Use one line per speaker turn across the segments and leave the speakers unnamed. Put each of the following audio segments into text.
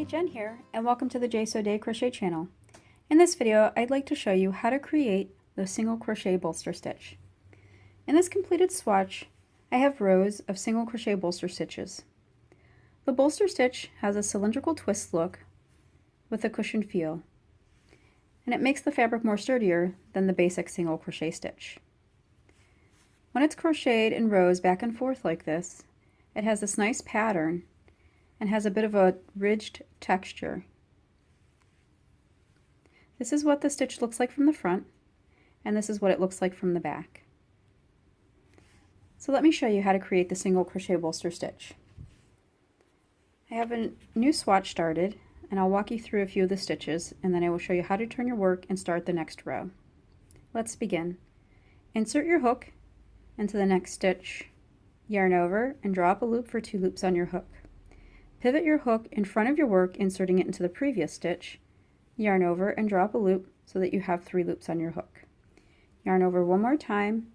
Jen here, and welcome to the Jsodet Crochet channel. In this video, I'd like to show you how to create the single crochet bolster stitch. In this completed swatch, I have rows of single crochet bolster stitches. The bolster stitch has a cylindrical twist look with a cushioned feel, and it makes the fabric more sturdier than the basic single crochet stitch. When it's crocheted in rows back and forth like this, it has this nice pattern and has a bit of a ridged texture. This is what the stitch looks like from the front, and this is what it looks like from the back. So let me show you how to create the single crochet bolster stitch. I have a new swatch started, and I'll walk you through a few of the stitches, and then I will show you how to turn your work and start the next row. Let's begin. Insert your hook into the next stitch, yarn over, and draw up a loop for 2 loops on your hook. Pivot your hook in front of your work, inserting it into the previous stitch, yarn over and draw up a loop so that you have 3 loops on your hook. Yarn over one more time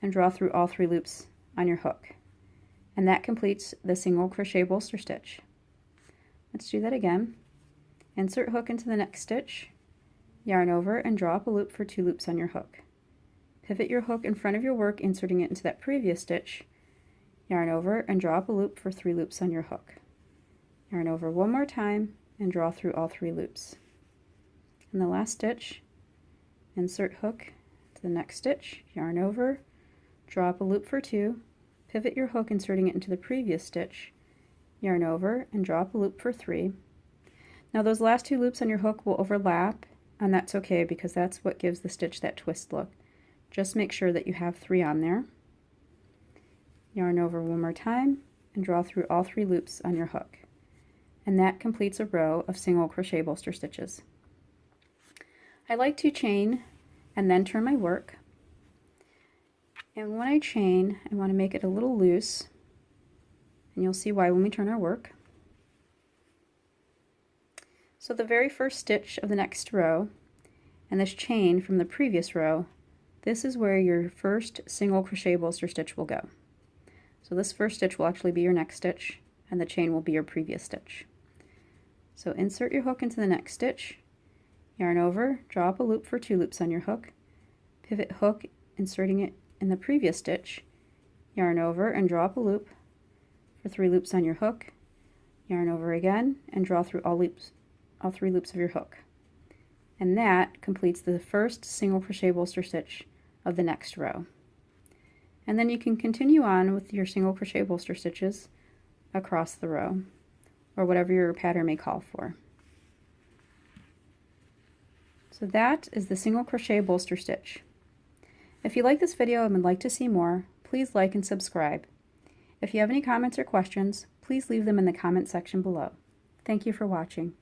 and draw through all 3 loops on your hook. And that completes the single crochet bolster stitch. Let's do that again. Insert hook into the next stitch, yarn over and draw up a loop for 2 loops on your hook. Pivot your hook in front of your work, inserting it into that previous stitch, yarn over and draw up a loop for 3 loops on your hook. Yarn over one more time and draw through all 3 loops. In the last stitch, insert hook to the next stitch, yarn over, draw up a loop for 2, pivot your hook inserting it into the previous stitch, yarn over and draw up a loop for 3. Now those last 2 loops on your hook will overlap, and that's okay because that's what gives the stitch that twist look. Just make sure that you have 3 on there. Yarn over one more time and draw through all 3 loops on your hook. And that completes a row of single crochet bolster stitches. I like to chain and then turn my work. And when I chain, I want to make it a little loose, and you'll see why when we turn our work. So the very first stitch of the next row, and this chain from the previous row, this is where your first single crochet bolster stitch will go. So this first stitch will actually be your next stitch, and the chain will be your previous stitch. So insert your hook into the next stitch, yarn over, draw up a loop for 2 loops on your hook, pivot hook, inserting it in the previous stitch, yarn over and draw up a loop for 3 loops on your hook, yarn over again and draw through all 3 loops of your hook. And that completes the first single crochet bolster stitch of the next row. And then you can continue on with your single crochet bolster stitches across the row, or whatever your pattern may call for. So that is the single crochet bolster stitch. If you like this video and would like to see more, please like and subscribe. If you have any comments or questions, please leave them in the comment section below. Thank you for watching.